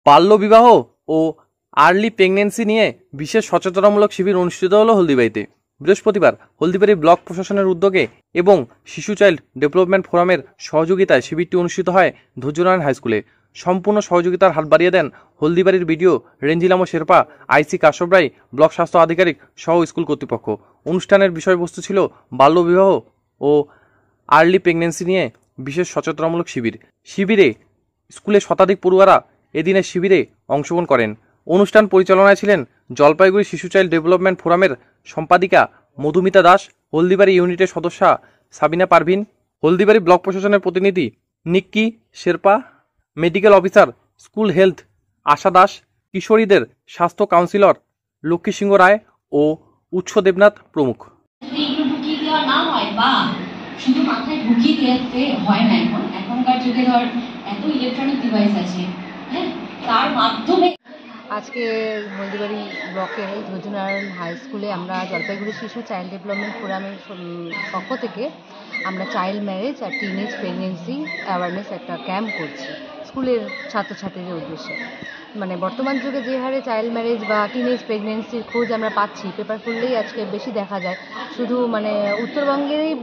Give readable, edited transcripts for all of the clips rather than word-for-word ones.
বাল্যবিবাহ ও early pregnancy নিয়ে বিশেষ সচেতনামূলক শিবির অনুষ্ঠিত হলো হলদিবাড়িতে। বৃহস্পতিবার হলদিবাড়ি ব্লক প্রশাসনের উদ্যোগে এবং শিশু চাইল্ড ডেভেলপমেন্ট ফোরামের সহযোগিতায় শিবিরটি অনুষ্ঠিত হয় ধৈর্যনারায়ণ হাই স্কুলে। সম্পূর্ণ সহযোগিতার হাত বাড়িয়ে দেন হলদিবাড়ির বিডিও রেঞ্জিলামো শেরপা, আইসি কাশ্যপ রায়, ব্লক স্বাস্থ্য আধিকারিক সহ স্কুল কর্তৃপক্ষ। অনুষ্ঠানের বিষয়বস্তু ছিল বাল্যবিবাহ ও আর্লি প্রেগনেন্সি নিয়ে বিশেষ সচেতনামূলক শিবির। শিবিরে স্কুলে শতাধিক পড়ুয়ারা এদিনের শিবিরে অংশগ্রহণ করেন। অনুষ্ঠান পরিচালনায় ছিলেন জলপাইগুড়ি শিশু চাইল্ড ডেভেলপমেন্ট ফোরামের সম্পাদিকা মধুমিতা দাস, হলদিবাড়ি ইউনিটের সদস্যা সাবিনা পারভিন, হলদিবাড়ি ব্লক প্রশাসনের প্রতিনিধি Nikki Sherpa, medical officer school health Asha Das, কিশোরীদের স্বাস্থ্য কাউন্সিলর লক্ষ্মী সিংহ রায় ও উৎস দেবনাথ প্রমুখ। শুধু মাথায় ঢুকিয়ে দিতে হয় না, এখনকার যুগে ধর এত ইলেকট্রনিক ডিভাইস আছে, হ্যাঁ, তার মাধ্যমে আজকে হলদিবাড়ি ব্লকের ধৈর্যনারায়ণ হাই স্কুলে আমরা জলপাইগুড়ি শিশু চাইল্ড ডেভেলপমেন্ট ফোরামের পক্ষ থেকে আমরা চাইল্ড ম্যারেজ আর টিনেজ প্রেগনেন্সি অ্যাওয়ারনেস একটা ক্যাম্প করছি স্কুলের ছাত্রছাত্রীদের উদ্দেশ্যে। মানে বর্তমান যুগে যে হারে চাইল্ড ম্যারেজ বা টিনেজ প্রেগনেন্সির খোঁজ আমরা পাচ্ছি, পেপার খুললেই আজকে বেশি দেখা যায়। শুধু মানে উত্তরবঙ্গেরই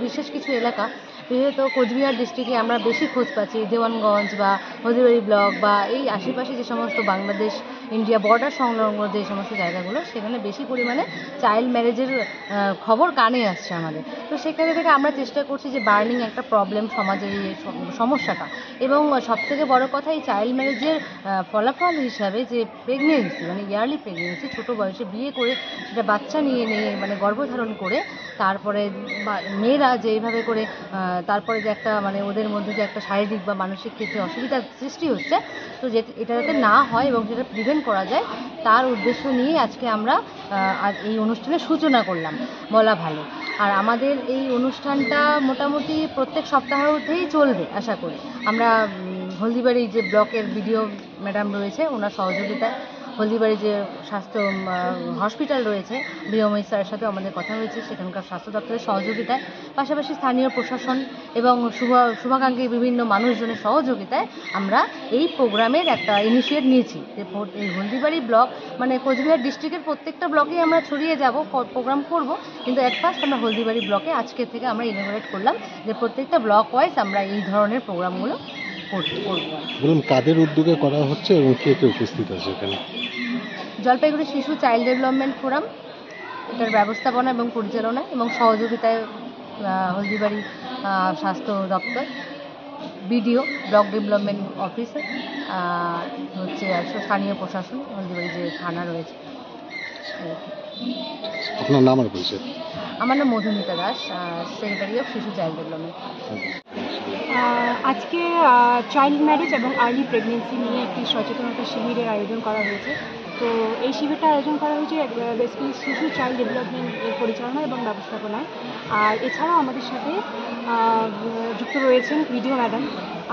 বিশেষ কিছু এলাকা, বিশেষত কোচবিহার ডিস্ট্রিক্টে আমরা বেশি খোঁজ পাচ্ছি। দেওয়ানগঞ্জ বা হলদিবাড়ি ব্লক বা এই আশেপাশে যে সমস্ত বাংলাদেশ ইন্ডিয়া বর্ডার সংলগ্ন যে সমস্ত জায়গাগুলো, সেখানে বেশি পরিমাণে চাইল্ড ম্যারেজের খবর কানে আসছে আমাদের। তো সেখানে থেকে আমরা চেষ্টা করছি যে বার্নিং একটা প্রবলেম সমাজের এই সমস্যাটা, এবং সবথেকে বড় কথা এই চাইল্ড ম্যারেজের ফলাফল হিসাবে যে প্রেগনেন্সি মানে ইয়ারলি প্রেগনেন্সি, ছোটো বয়সে বিয়ে করে সেটা বাচ্চা নিয়ে মানে গর্ভধারণ করে তারপরে মেয়েরা যে এইভাবে করে তারপরে যে একটা মানে ওদের মধ্যে যে একটা শারীরিক বা মানসিক ক্ষেত্রে অসুবিধার সৃষ্টি হচ্ছে, তো এটা যাতে না হয় এবং সেটা প্রিভেন্ট করা যায়, তার উদ্দেশ্য নিয়ে আজকে আমরা এই অনুষ্ঠানের সূচনা করলাম বলা ভালো। আর আমাদের এই অনুষ্ঠানটা মোটামুটি প্রত্যেক সপ্তাহতেই চলবে আশা করি। আমরা হলদিবাড়ি যে ব্লকের বিডিও ম্যাডাম রয়েছে, ওনার সহযোগিতায়, হলদিবাড়ি যে স্বাস্থ্য হসপিটাল রয়েছে বিএমই স্যারের সাথে আমাদের কথা হয়েছে, সেখানকার স্বাস্থ্য দপ্তরের সহযোগিতায়, পাশাপাশি স্থানীয় প্রশাসন এবং শুভাকাঙ্ক্ষী বিভিন্ন মানুষজনের সহযোগিতায় আমরা এই প্রোগ্রামের একটা ইনিশিয়েট নিয়েছি। এই হলদিবাড়ি ব্লক মানে কোচবিহার ডিস্ট্রিক্টের প্রত্যেকটা ব্লকেই আমরা ছড়িয়ে যাব, প্রোগ্রাম করব, কিন্তু অ্যাট ফার্স্ট আমরা হলদিবাড়ি ব্লকে আজকে থেকে আমরা ইনোভেট করলাম যে প্রত্যেকটা ব্লক ওয়াইজ আমরা এই ধরনের প্রোগ্রামগুলো বলুন কাদের উদ্যোগে করা হচ্ছে এবং কে কে উপস্থিত আছে এখানে? জলপাইগুড়ি শিশু চাইল্ড ডেভেলপমেন্ট ফোরাম, এটার ব্যবস্থাপনা এবং পরিচালনা এবং সহযোগিতায় হলদিবাড়ি স্বাস্থ্য দপ্তর, বিডিও, ব্লক ডেভেলপমেন্ট অফিসার, হচ্ছে স্থানীয় প্রশাসন, হলদিবাড়ি যে থানা রয়েছে। আপনার নাম আর পরিচয়? আমার নাম মধুমিতা দাস, সেক্রেটারি অফ শিশু চাইল্ড ডেভেলপমেন্ট। আজকে চাইল্ড ম্যারেজ এবং আর্লি প্রেগনেন্সি নিয়ে একটি সচেতনতা শিবিরের আয়োজন করা হয়েছে। তো এই শিবিরটা আয়োজন করা হয়েছে বেসিক্যালি শিশু চাইল্ড ডেভেলপমেন্ট এর পরিচালনা এবং ব্যবস্থাপনায়। আর এছাড়াও আমাদের সাথে যুক্ত রয়েছেন বিডিও ম্যাডাম,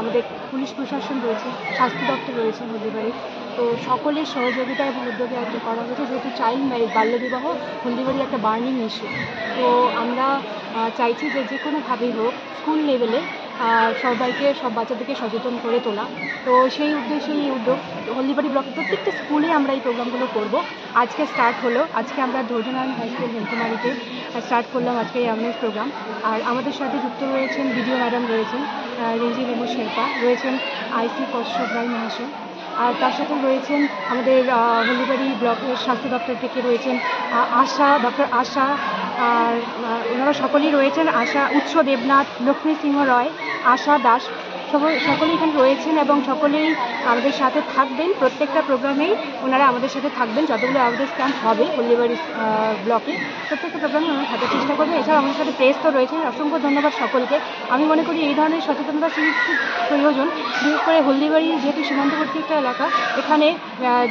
আমাদের পুলিশ প্রশাসন রয়েছে, স্বাস্থ্য দপ্তর রয়েছে হলদিবাড়ি। তো সকলের সহযোগিতা এবং উদ্যোগে আয়োজন করা হয়েছে, যেহেতু চাইল্ড ম্যারেজ বাল্যবিবাহ হলদিবাড়ি একটা বার্নিং ইস্যু। তো আমরা চাইছি যে কোনোভাবেই হোক স্কুল লেভেলে সবাইকে, সব বাচ্চাদেরকে সচেতন করে তোলা। তো সেই উদ্দেশ্যে এই উদ্যোগ হলদিবাড়ি ব্লকের প্রত্যেকটা স্কুলে আমরা এই প্রোগ্রামগুলো করব। আজকে স্টার্ট হলো, আজকে আমরা ধৈর্যনারায়ণ হাই স্কুল হেলথমারিতে স্টার্ট করলাম আজকে এই অ্যাওয়ারনেস প্রোগ্রাম। আর আমাদের সাথে যুক্ত রয়েছেন বিডিও ম্যাডাম রয়েছেন, রেঞ্জিলামো শেরপা রয়েছেন, আইসি কাশ্যপ রায় মহাশয়, আর তার সাথে রয়েছেন আমাদের হলদিবাড়ি ব্লকের স্বাস্থ্য দপ্তর থেকে রয়েছেন ডক্টর আশা, আর ওনারা সকলেই রয়েছেন, আশা, উৎস দেবনাথ, লক্ষ্মী সিংহ রয়, আশা দাস, সকলেই এখানে রয়েছেন এবং সকলেই আমাদের সাথে থাকবেন। প্রত্যেকটা প্রোগ্রামেই ওনারা আমাদের সাথে থাকবেন। যতগুলো অ্যাওয়ারনেস ক্যাম্প হবে হলদিবাড়ি ব্লকে, প্রত্যেকটা প্রোগ্রামে ওনারা থাকার চেষ্টা করবেন। এছাড়াও আমাদের সাথে প্রেস তো রয়েছে, অসংখ্য ধন্যবাদ সকলকে। আমি মনে করি এই ধরনের সচেতনতা শিবির খুব প্রয়োজন, বিশেষ করে হলদিবাড়ি যেহেতু সীমান্তবর্তী একটা এলাকা, এখানে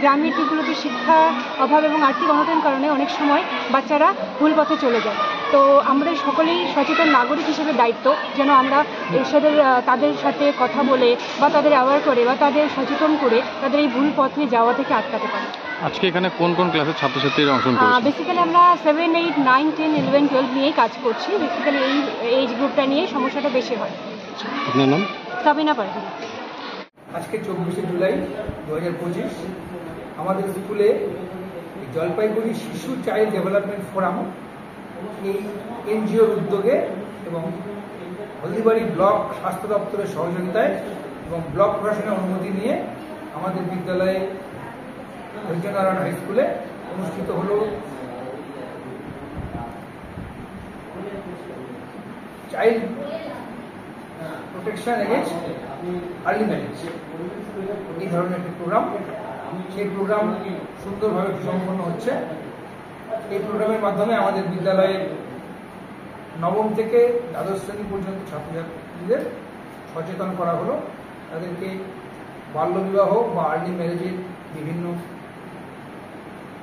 গ্রামের দিকগুলোতে শিক্ষার অভাব এবং আর্থিক অনটনের কারণে অনেক সময় বাচ্চারা ভুল পথে চলে যায়। তো আমাদের সকলেই সচেতন নাগরিক হিসেবে দায়িত্ব যেন আমরা তাদের সাথে কথা বলে বা তাদের অ্যাওয়ার করে বা তাদের সচেতন করে তাদের এই ভুল পথে যাওয়া থেকে আটকাতে পারি। আজকে এখানে কোন কোন ক্লাসের ছাত্রছাত্রীরা অংশগ্রহণ করেছে? বেসিক্যালি আমরা 7, 8, 9, 10, 11, 12 নিয়েই কাজ করছি। বেসিক্যালি এই এজ গ্রুপটা নিয়ে সমস্যাটা বেশি হয়। আপনার নাম? সাবিনা পারভিন। আজকে 24শে জুলাই 2025 আমাদের স্কুলে জলপাইগুড়ি শিশু চাইল্ড ডেভেলপমেন্ট ফোরাম এই এনজিওর উদ্যোগে এবং হলদিবাড়ি ব্লক স্বাস্থ্য দপ্তরের সহযোগিতায় এবং ব্লক প্রশাসনের অনুমতি নিয়ে আমাদের বিদ্যালয়ে ধৈর্যনারায়ণ হাই স্কুলে অনুষ্ঠিত হলো child protection against early marriage এই ধরনের একটি প্রোগ্রাম। সেই প্রোগ্রাম সুন্দরভাবে সম্পন্ন হচ্ছে। এই প্রোগ্রামের মাধ্যমে আমাদের বিদ্যালয়ে নবম থেকে দ্বাদশ শ্রেণী পর্যন্ত ছাত্রছাত্রীদের সচেতন করা হলো। তাদেরকে বাল্যবিবাহ বা আর্লি ম্যারেজের বিভিন্ন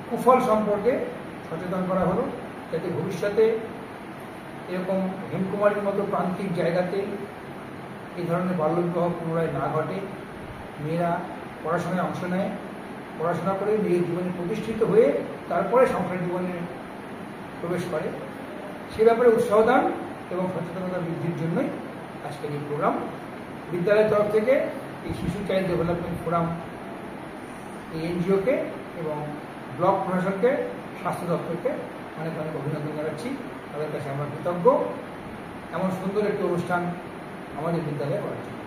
কুফল সম্পর্কে সচেতন করা হলো, যাতে ভবিষ্যতে এরকম হেমকুমারীর মতো প্রান্তিক জায়গাতে এই ধরনের বাল্যবিবাহ পুনরায় না ঘটে, মেয়েরা পড়াশোনায় অংশ নেয়, পড়াশোনা করে নিজের জীবনে প্রতিষ্ঠিত হয়ে তারপরে সংসার জীবনে প্রবেশ করে। সে ব্যাপারে উৎসাহ দান এবং সচেতনতা বৃদ্ধির জন্যই আজকের এই প্রোগ্রাম। বিদ্যালয়ের তরফ থেকে এই শিশু চাইল্ড ডেভেলপমেন্ট ফোরাম এই এনজিওকে এবং ব্লক প্রশাসনকে, স্বাস্থ্য দপ্তরকে অনেক অনেক অভিনন্দন জানাচ্ছি। তাদের কাছে আমরা কৃতজ্ঞ এমন সুন্দর একটি অনুষ্ঠান আমাদের বিদ্যালয়ে করার জন্য।